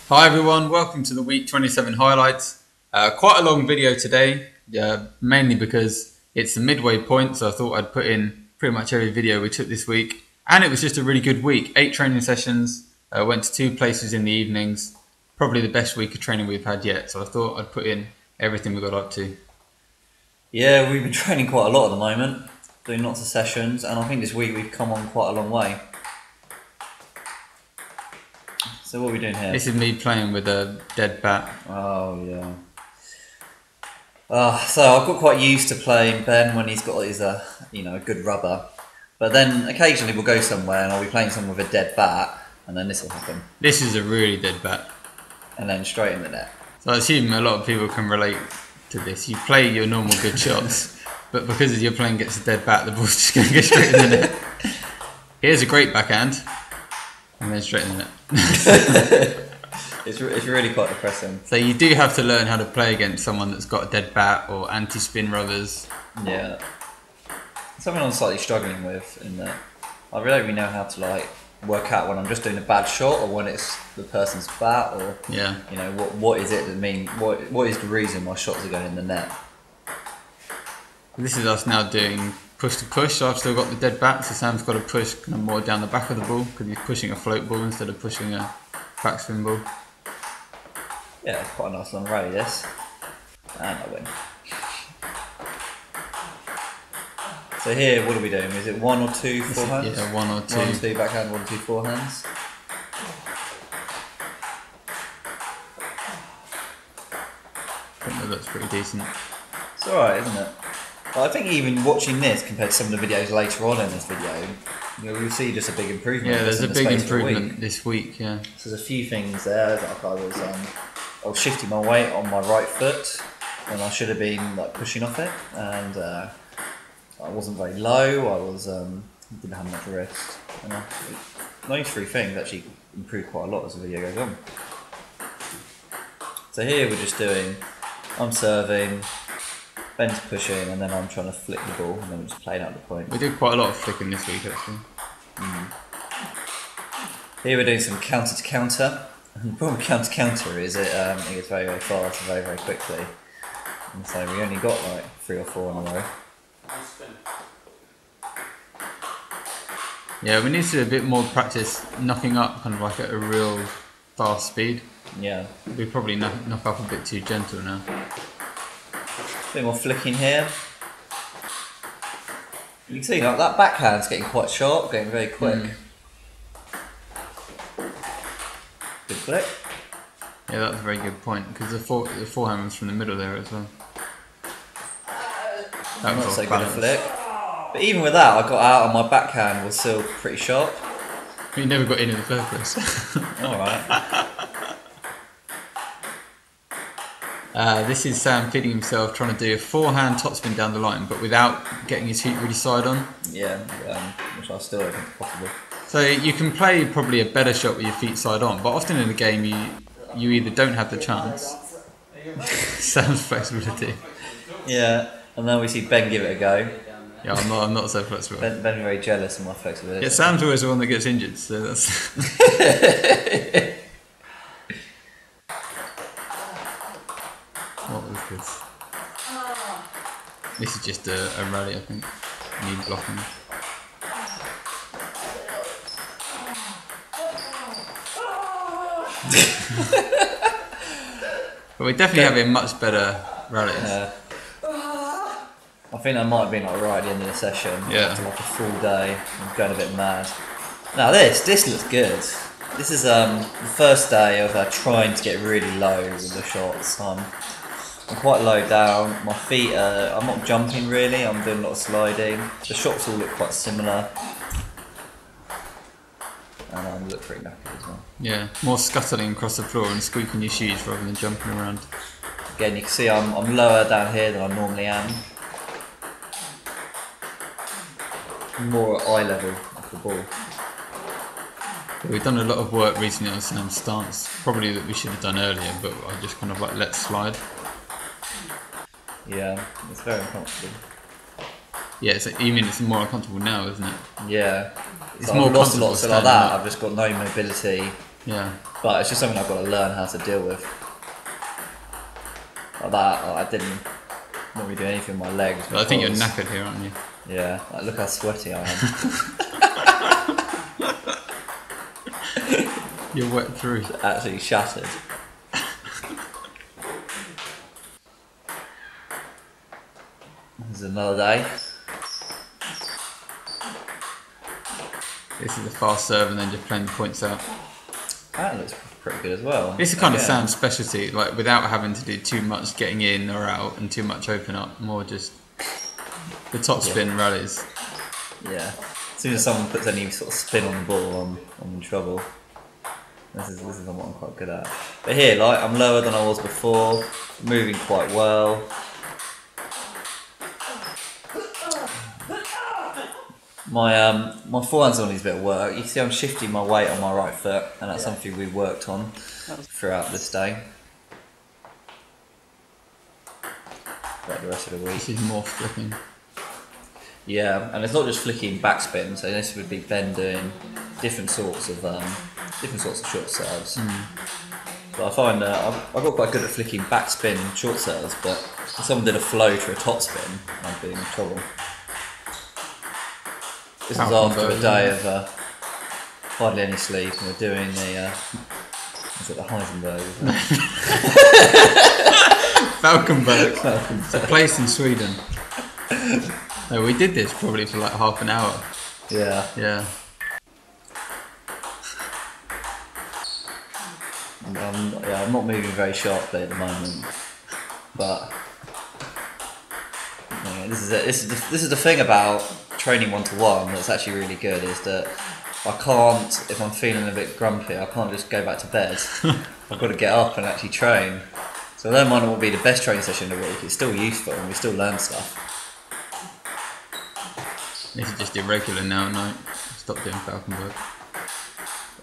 Hi everyone, welcome to the week 27 highlights. Quite a long video today, mainly because it's the midway point, so I thought I'd put in pretty much every video we took this week. And it was just a really good week. 8 training sessions, went to 2 places in the evenings. Probably the best week of training we've had yet, so I thought I'd put in everything we got up to. Yeah, we've been training quite a lot at the moment, doing lots of sessions, and I think this week we've come on quite a long way. So what are we doing here? This is me playing with a dead bat. Oh yeah. So I've got quite used to playing Ben when he's got his good rubber, but then occasionally we'll go somewhere and I'll be playing someone with a dead bat, and then this will happen. This is a really dead bat. And then straight in the net. So I assume a lot of people can relate to this. You play your normal good shots, but because you're playing against a dead bat, the ball's just going to go straight in the net. Here's a great backhand. And then straight in the net. It's really quite depressing. So you do have to learn how to play against someone that's got a dead bat or anti-spin rubbers. Yeah. Something I'm slightly struggling with in that I really don't really know how to work out when I'm just doing a bad shot or when it's the person's bat, or what is it that mean what is the reason my shots are going in the net. This is us now doing push to push, so I've still got the dead bat, so Sam's got to push kind of more down the back of the ball because he's pushing a float ball instead of pushing a backspin ball. Yeah, it's quite a nice long rally this. And I win. So here, what are we doing? Is it 1 or 2 forehands? Yeah, 1 or 2. 1 or 2 backhand, 1 or 2 forehands. I think that looks pretty decent. It's alright, isn't it? But I think even watching this compared to some of the videos later on in this video, you'll see just a big improvement. Yeah, there's a big improvement this week, yeah. So there's a few things there that I was shifting my weight on my right foot when I should have been pushing off it, and I wasn't very low. I was didn't have much wrist, and those 3 things actually improved quite a lot as the video goes on. So here we're just doing, I'm serving, Ben's pushing, and then I'm trying to flick the ball, and then we're just playing out the point. We did quite a lot of flicking this week actually. Here we're doing some counter to counter. And the problem with counter to counter is it gets very, very fast and very, very quickly. And so we only got 3 or 4 in a row. Yeah, we need to do a bit more practice knocking up kind of at a real fast speed. Yeah. We probably knock up a bit too gentle now. A bit more flicking here. You can see that backhand's getting quite sharp, getting very quick. Good flick. Yeah, that's a very good point because the forehand was from the middle there as well. That was not so good a flick. But even with that, I got out and my backhand was still pretty sharp. You never got in the first place. Alright. This is Sam feeding himself, trying to do a forehand topspin down the line, but without getting his feet really side on. Yeah, which I still don't think is possible. So you can play probably a better shot with your feet side on, but often in the game you either don't have the chance. Sam's flexibility. Yeah, and then we see Ben give it a go. Yeah, I'm not so flexible. Ben's very jealous of my flexibility. Yeah, Sam's always the one that gets injured, so that's. What was this? This is just a rally, I think. Need blocking. But we're definitely having much better rallies. I think that might have been right at the end of the session. Yeah. After a full day, I'm going a bit mad. Now this looks good. This is the first day of trying to get really low with the shots. I'm quite low down. My feet, I'm not jumping really. I'm doing a lot of sliding. The shots all look quite similar. And I look pretty knackered as well. Yeah, more scuttling across the floor and squeaking your shoes rather than jumping around. Again, you can see I'm lower down here than I normally am. More at eye level of the ball. We've done a lot of work recently on Sam's stance, probably that we should have done earlier, but I just kind of let slide. Yeah, it's very uncomfortable. Yeah, you mean it's more uncomfortable now, isn't it? Yeah. It's So more I've lost a comfortable lot, so like standing that, up. I've just got no mobility Yeah. But it's just something I've got to learn how to deal with. Like that, I didn't really do anything with my legs. But I think you're knackered here, aren't you? Yeah, like, look how sweaty I am. You're wet through. Absolutely shattered. This is another day. This is a fast serve and then just playing the points out. That looks pretty good as well. It's a kind of sound specialty, like without having to do too much getting in or out and too much open up, more just the top spin rallies. Yeah. As soon as someone puts any sort of spin on the ball, I'm in trouble. This is what I'm quite good at. But here, like, I'm lower than I was before, moving quite well. My forehand's on needs a bit of work. You can see I'm shifting my weight on my right foot, and that's something we worked on throughout this day. Throughout the rest of the week. This is more flipping. Yeah, and it's not just flicking backspin. So this would be Ben doing different sorts of short serves. But I find I got quite good at flicking backspin short serves, but if someone did a flow to a top spin, I'd be in trouble. This is after a day of hardly any sleep, and we're doing the Heisenberg? Falkenberg. It's a place in Sweden. No, we did this probably for like half an hour. Yeah. Yeah. I'm not moving very sharply at the moment, but yeah, this is the thing about training 1-to-1 that's actually really good, is that I can't, if I'm feeling a bit grumpy, I can't just go back to bed. I've got to get up and actually train. So although it might not be the best training session of the week, it's still useful and we still learn stuff. This is just irregular now at night. Stop doing Falkenberg.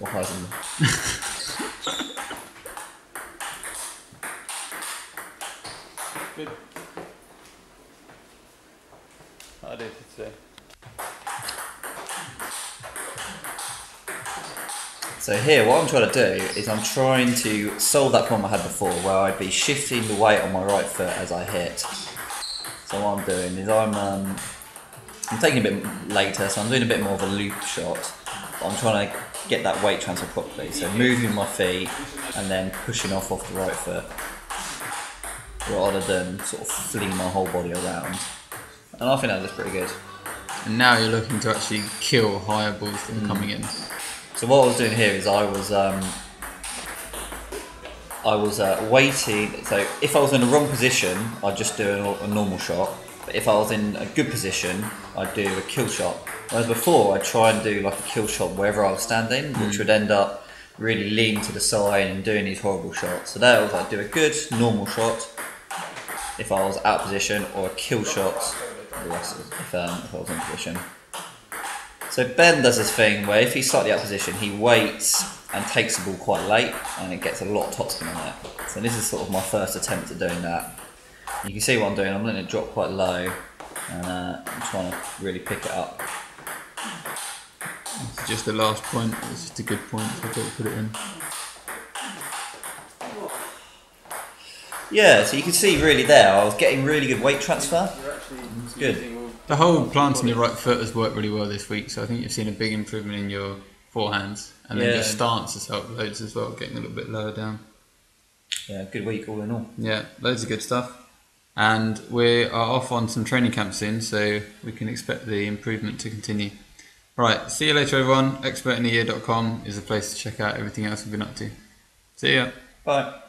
Or Heisenberg. Good. I did today. So here, what I'm trying to do is I'm trying to solve that problem I had before, where I'd be shifting the weight on my right foot as I hit. So what I'm doing is I'm taking a bit later, so I'm doing a bit more of a loop shot. But I'm trying to get that weight transfer properly. So moving my feet and then pushing off the right foot, rather than sort of fling my whole body around. And I think that looks pretty good. And now you're looking to actually kill higher balls that are coming in. So what I was doing here is I was waiting. So if I was in the wrong position, I'd just do a normal shot. But if I was in a good position, I'd do a kill shot. Whereas before, I'd try and do like a kill shot wherever I was standing, which would end up really leaning to the side and doing these horrible shots. So there was, I'd do a good normal shot if I was out of position, or a kill shot if I was in position. So Ben does this thing where if he's slightly out of position, he waits and takes the ball quite late, and it gets a lot of topspin on it. So this is sort of my first attempt at doing that. You can see what I'm doing. I'm letting it drop quite low, and I'm trying to really pick it up. It's just the last point. It's just a good point, so I've got to put it in. Yeah, so you can see really there, I was getting really good weight transfer. It's good. The whole planting your right foot has worked really well this week, so I think you've seen a big improvement in your forehands. And then your stance has helped loads as well, getting a little bit lower down. Yeah, good week all in all. Yeah, loads of good stuff. And we are off on some training camps soon, so we can expect the improvement to continue. Right, see you later everyone. ExpertInAYear.com is a place to check out everything else we've been up to. See ya. Bye.